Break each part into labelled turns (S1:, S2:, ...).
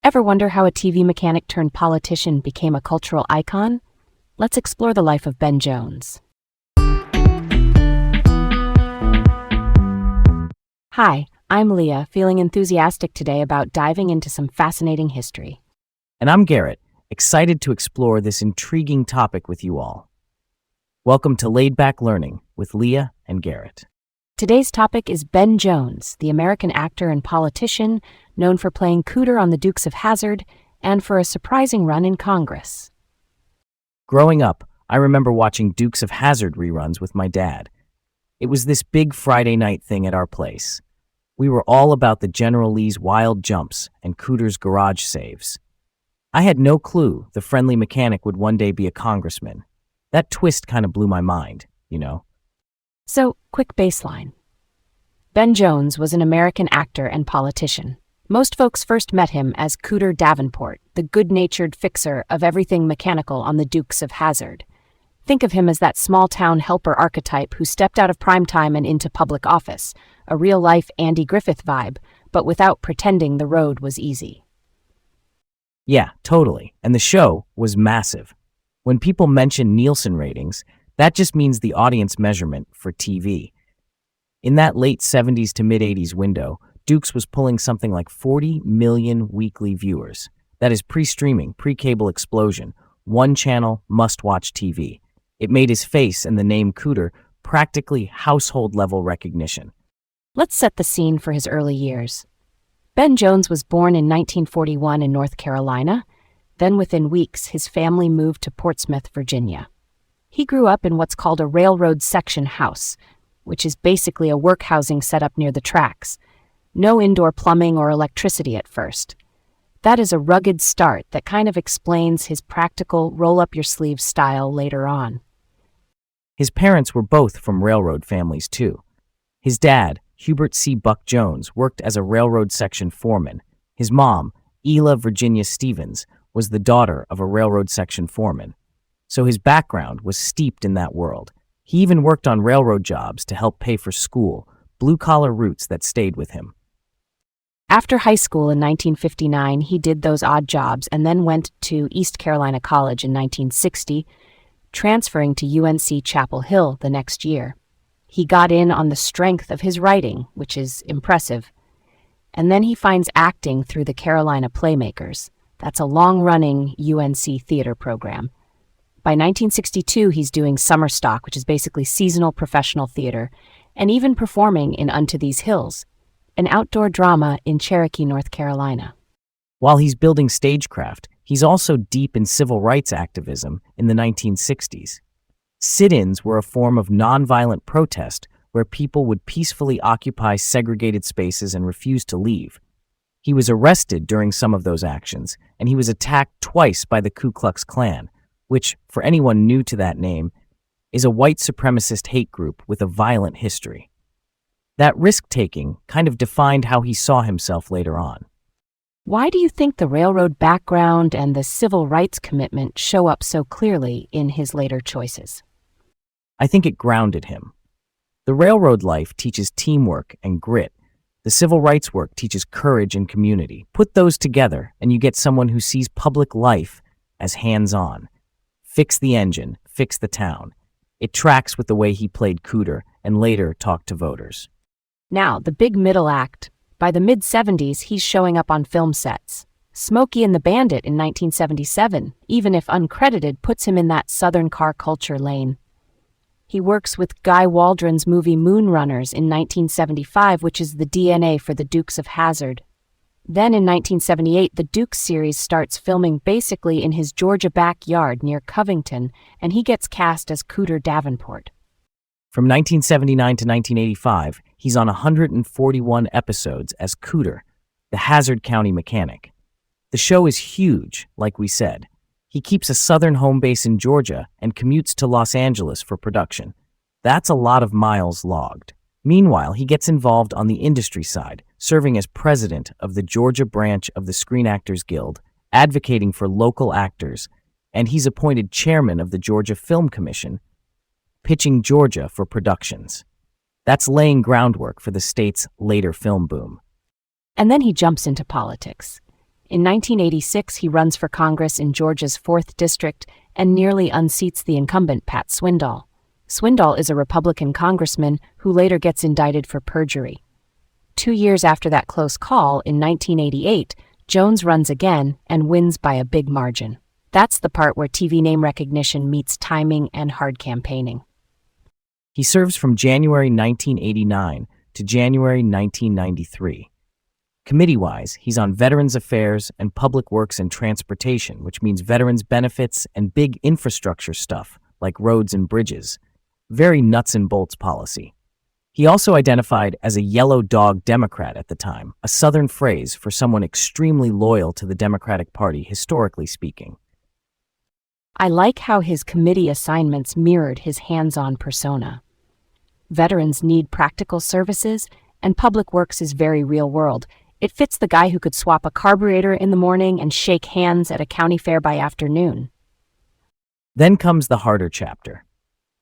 S1: Ever wonder how a TV mechanic turned politician became a cultural icon? Let's explore the life of Ben Jones. Hi, I'm Leah, feeling enthusiastic today about diving into some fascinating history.
S2: And I'm Garrett, excited to explore this intriguing topic with you all. Welcome to Laid Back Learning with Leah and Garrett.
S1: Today's topic is Ben Jones, the American actor and politician known for playing Cooter on The Dukes of Hazzard and for a surprising run in Congress.
S2: Growing up, I remember watching Dukes of Hazzard reruns with my dad. It was this big Friday night thing at our place. We were all about the General Lee's wild jumps and Cooter's garage saves. I had no clue the friendly mechanic would one day be a congressman. That twist kind of blew my mind, you know.
S1: So, quick baseline. Ben Jones was an American actor and politician. Most folks first met him as Cooter Davenport, the good-natured fixer of everything mechanical on The Dukes of Hazzard. Think of him as that small-town helper archetype who stepped out of primetime and into public office, a real-life Andy Griffith vibe, but without pretending the road was easy.
S2: Yeah, totally. And the show was massive. When people mention Nielsen ratings, that just means the audience measurement for TV. In that late 70s to mid-80s window, Dukes was pulling something like 40 million weekly viewers. That is pre-streaming, pre-cable explosion, one-channel, must-watch TV. It made his face and the name Cooter practically household-level recognition.
S1: Let's set the scene for his early years. Ben Jones was born in 1941 in North Carolina. Then within weeks, his family moved to Portsmouth, Virginia. He grew up in what's called a railroad section house, which is basically a work housing set up near the tracks. No indoor plumbing or electricity at first. That is a rugged start that kind of explains his practical roll-up-your-sleeves style later on.
S2: His parents were both from railroad families, too. His dad, Hubert C. Buck Jones, worked as a railroad section foreman. His mom, Ela Virginia Stevens, was the daughter of a railroad section foreman. So his background was steeped in that world. He even worked on railroad jobs to help pay for school, blue-collar roots that stayed with him.
S1: After high school in 1959, he did those odd jobs and then went to East Carolina College in 1960, transferring to UNC Chapel Hill the next year. He got in on the strength of his writing, which is impressive. And then he finds acting through the Carolina Playmakers. That's a long-running UNC theater program. By 1962, he's doing summer stock, which is basically seasonal professional theater, and even performing in Unto These Hills, an outdoor drama in Cherokee, North Carolina.
S2: While he's building stagecraft, he's also deep in civil rights activism in the 1960s. Sit-ins were a form of nonviolent protest where people would peacefully occupy segregated spaces and refuse to leave. He was arrested during some of those actions, and he was attacked twice by the Ku Klux Klan, which, for anyone new to that name, is a white supremacist hate group with a violent history. That risk-taking kind of defined how he saw himself later on.
S1: Why do you think the railroad background and the civil rights commitment show up so clearly in his later choices?
S2: I think it grounded him. The railroad life teaches teamwork and grit. The civil rights work teaches courage and community. Put those together, and you get someone who sees public life as hands-on. Fix the engine, fix the town. It tracks with the way he played Cooter and later talked to voters.
S1: Now, the big middle act. By the mid-70s, he's showing up on film sets. Smokey and the Bandit in 1977, even if uncredited, puts him in that Southern car culture lane. He works with Guy Waldron's movie Moonrunners in 1975, which is the DNA for The Dukes of Hazzard. Then in 1978, the Dukes series starts filming basically in his Georgia backyard near Covington, and he gets cast as Cooter Davenport.
S2: From 1979 to 1985, he's on 141 episodes as Cooter, the Hazzard County mechanic. The show is huge, like we said. He keeps a southern home base in Georgia and commutes to Los Angeles for production. That's a lot of miles logged. Meanwhile, he gets involved on the industry side, serving as president of the Georgia branch of the Screen Actors Guild, advocating for local actors, and he's appointed chairman of the Georgia Film Commission, pitching Georgia for productions. That's laying groundwork for the state's later film boom.
S1: And then he jumps into politics. In 1986, he runs for Congress in Georgia's 4th District and nearly unseats the incumbent Pat Swindoll. Swindoll is a Republican congressman who later gets indicted for perjury. 2 years after that close call, in 1988, Jones runs again and wins by a big margin. That's the part where TV name recognition meets timing and hard campaigning.
S2: He serves from January 1989 to January 1993. Committee-wise, he's on Veterans Affairs and Public Works and Transportation, which means veterans' benefits and big infrastructure stuff like roads and bridges. Very nuts and bolts policy. He also identified as a yellow dog Democrat at the time, a Southern phrase for someone extremely loyal to the Democratic Party, historically speaking.
S1: I like how his committee assignments mirrored his hands-on persona. Veterans need practical services, and Public Works is very real-world. It fits the guy who could swap a carburetor in the morning and shake hands at a county fair by afternoon.
S2: Then comes the harder chapter.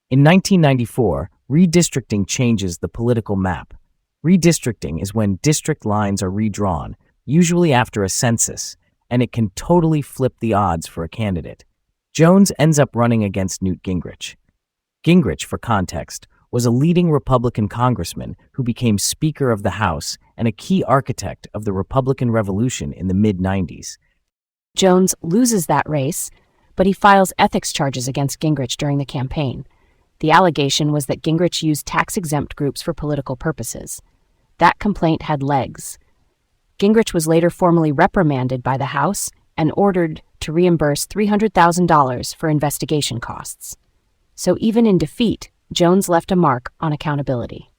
S2: In 1994, redistricting changes the political map. Redistricting is when district lines are redrawn, usually after a census, and it can totally flip the odds for a candidate. Jones ends up running against Newt Gingrich. Gingrich, for context, was a leading Republican congressman who became Speaker of the House and a key architect of the Republican Revolution in the mid-90s.
S1: Jones loses that race, but he files ethics charges against Gingrich during the campaign. The allegation was that Gingrich used tax-exempt groups for political purposes. That complaint had legs. Gingrich was later formally reprimanded by the House and ordered to reimburse $300,000 for investigation costs. So even in defeat, Jones left a mark on accountability.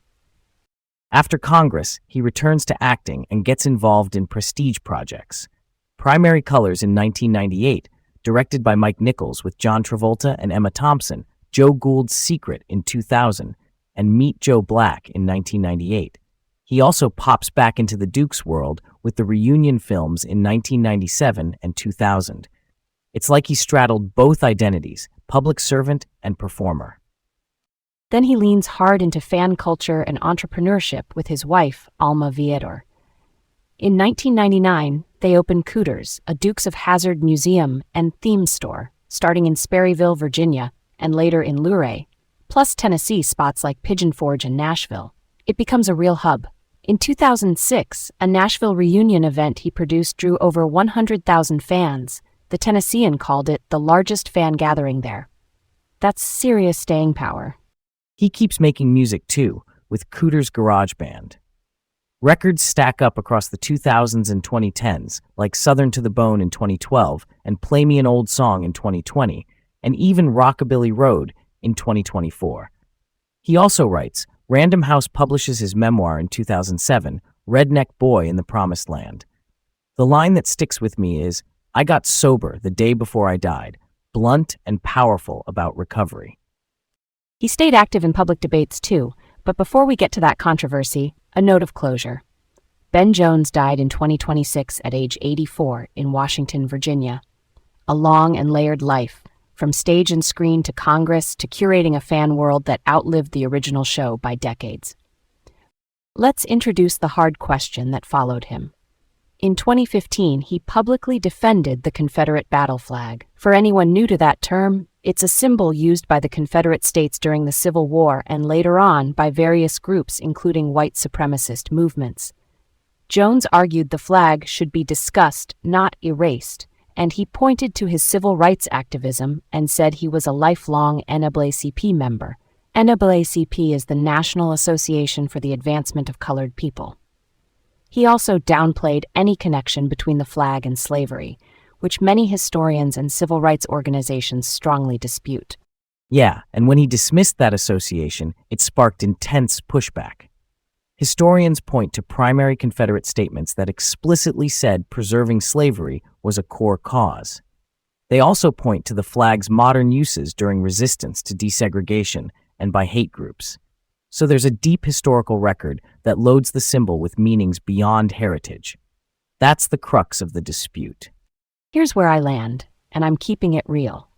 S2: After Congress, he returns to acting and gets involved in prestige projects. Primary Colors in 1998, directed by Mike Nichols with John Travolta and Emma Thompson, Joe Gould's Secret in 2000, and Meet Joe Black in 1998. He also pops back into the Duke's world with the reunion films in 1997 and 2000. It's like he straddled both identities, public servant and performer.
S1: Then he leans hard into fan culture and entrepreneurship with his wife, Alma Viedor. In 1999, they opened Cooters, a Dukes of Hazzard museum and theme store, starting in Sperryville, Virginia, and later in Luray, plus Tennessee spots like Pigeon Forge and Nashville. It becomes a real hub. In 2006, a Nashville reunion event he produced drew over 100,000 fans. The Tennessean called it the largest fan gathering there. That's serious staying power.
S2: He keeps making music too, with Cooter's Garage Band. Records stack up across the 2000s and 2010s, like Southern to the Bone in 2012 and Play Me an Old Song in 2020, and even Rockabilly Road in 2024. He also writes, Random House publishes his memoir in 2007, Redneck Boy in the Promised Land. The line that sticks with me is, I got sober the day before I died, blunt and powerful about recovery.
S1: He stayed active in public debates too, but before we get to that controversy, a note of closure. Ben Jones died in 2026 at age 84 in Washington, Virginia. A long and layered life, from stage and screen to Congress to curating a fan world that outlived the original show by decades. Let's introduce the hard question that followed him. In 2015, he publicly defended the Confederate battle flag. For anyone new to that term, it's a symbol used by the Confederate States during the Civil War and later on by various groups including white supremacist movements. Jones argued the flag should be discussed, not erased, and he pointed to his civil rights activism and said he was a lifelong NAACP member. NAACP is the National Association for the Advancement of Colored People. He also downplayed any connection between the flag and slavery, which many historians and civil rights organizations strongly dispute.
S2: Yeah, and when he dismissed that association, it sparked intense pushback. Historians point to primary Confederate statements that explicitly said preserving slavery was a core cause. They also point to the flag's modern uses during resistance to desegregation and by hate groups. So there's a deep historical record that loads the symbol with meanings beyond heritage. That's the crux of the dispute.
S1: Here's where I land, and I'm keeping it real.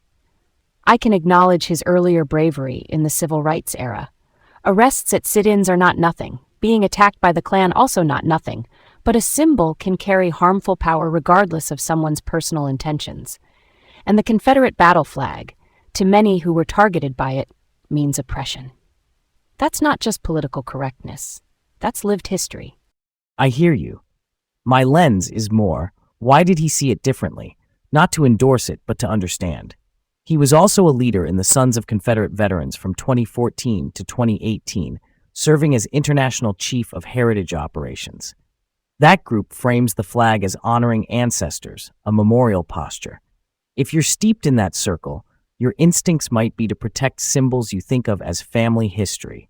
S1: I can acknowledge his earlier bravery in the civil rights era. Arrests at sit-ins are not nothing. Being attacked by the Klan also not nothing. But a symbol can carry harmful power regardless of someone's personal intentions. And the Confederate battle flag, to many who were targeted by it, means oppression. That's not just political correctness. That's lived history.
S2: I hear you. My lens is more, why did he see it differently? Not to endorse it, but to understand. He was also a leader in the Sons of Confederate Veterans from 2014 to 2018, serving as International Chief of Heritage Operations. That group frames the flag as honoring ancestors, a memorial posture. If you're steeped in that circle, your instincts might be to protect symbols you think of as family history.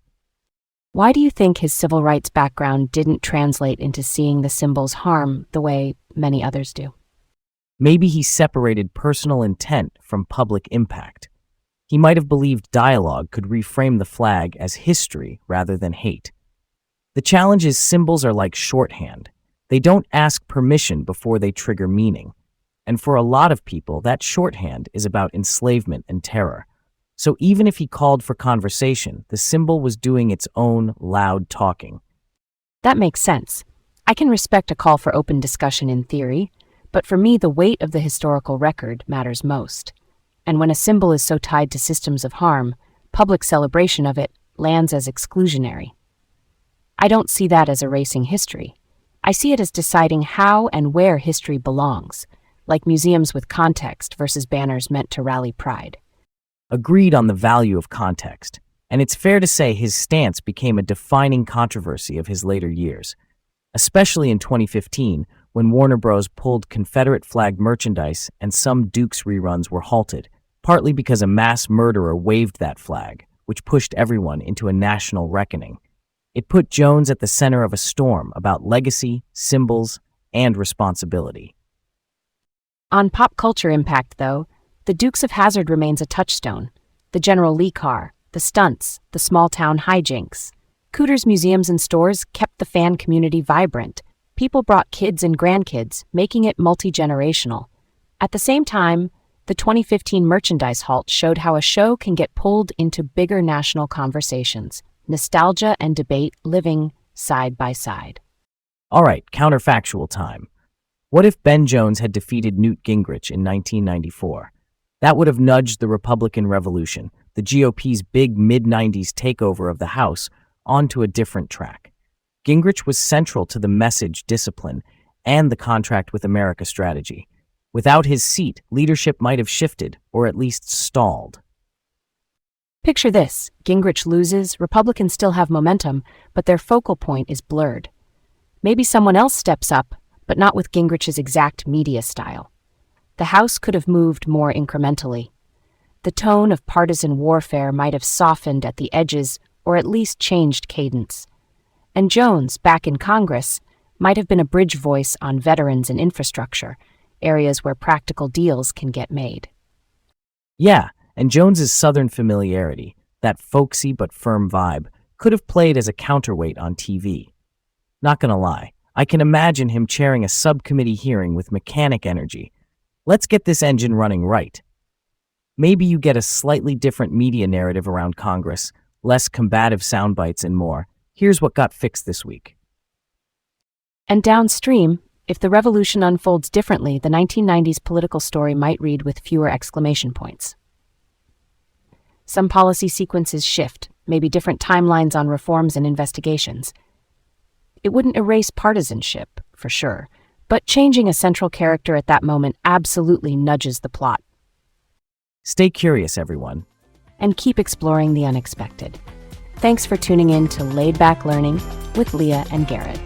S1: Why do you think his civil rights background didn't translate into seeing the symbols harm the way many others do?
S2: Maybe he separated personal intent from public impact. He might have believed dialogue could reframe the flag as history rather than hate. The challenge is symbols are like shorthand. They don't ask permission before they trigger meaning. And for a lot of people, that shorthand is about enslavement and terror. So even if he called for conversation, the symbol was doing its own loud talking.
S1: That makes sense. I can respect a call for open discussion in theory, but for me, the weight of the historical record matters most. And when a symbol is so tied to systems of harm, public celebration of it lands as exclusionary. I don't see that as erasing history. I see it as deciding how and where history belongs, like museums with context versus banners meant to rally pride.
S2: Agreed on the value of context, and it's fair to say his stance became a defining controversy of his later years, especially in 2015 when Warner Bros. Pulled Confederate flag merchandise and some Dukes reruns were halted, partly because a mass murderer waved that flag, which pushed everyone into a national reckoning. It put Jones at the center of a storm about legacy, symbols, and responsibility.
S1: On pop culture impact, though, the Dukes of Hazzard remains a touchstone. The General Lee car, the stunts, the small-town hijinks. Cooter's museums and stores kept the fan community vibrant. People brought kids and grandkids, making it multi-generational. At the same time, the 2015 merchandise halt showed how a show can get pulled into bigger national conversations, nostalgia and debate living side by side.
S2: All right, counterfactual time. What if Ben Jones had defeated Newt Gingrich in 1994? That would have nudged the Republican Revolution, the GOP's big mid-90s takeover of the House, onto a different track. Gingrich was central to the message, discipline, and the Contract with America strategy. Without his seat, leadership might have shifted, or at least stalled.
S1: Picture this. Gingrich loses, Republicans still have momentum, but their focal point is blurred. Maybe someone else steps up, but not with Gingrich's exact media style. The House could have moved more incrementally. The tone of partisan warfare might have softened at the edges or at least changed cadence. And Jones, back in Congress, might have been a bridge voice on veterans and infrastructure, areas where practical deals can get made.
S2: Yeah, and Jones's Southern familiarity, that folksy but firm vibe, could have played as a counterweight on TV. Not gonna lie, I can imagine him chairing a subcommittee hearing with mechanic energy. Let's get this engine running right. Maybe you get a slightly different media narrative around Congress, less combative sound bites and more. Here's what got fixed this week.
S1: And downstream, if the revolution unfolds differently, the 1990s political story might read with fewer exclamation points. Some policy sequences shift, maybe different timelines on reforms and investigations. It wouldn't erase partisanship, for sure, but changing a central character at that moment absolutely nudges the plot.
S2: Stay curious, everyone.
S1: And keep exploring the unexpected. Thanks for tuning in to Laid Back Learning with Leah and Garrett.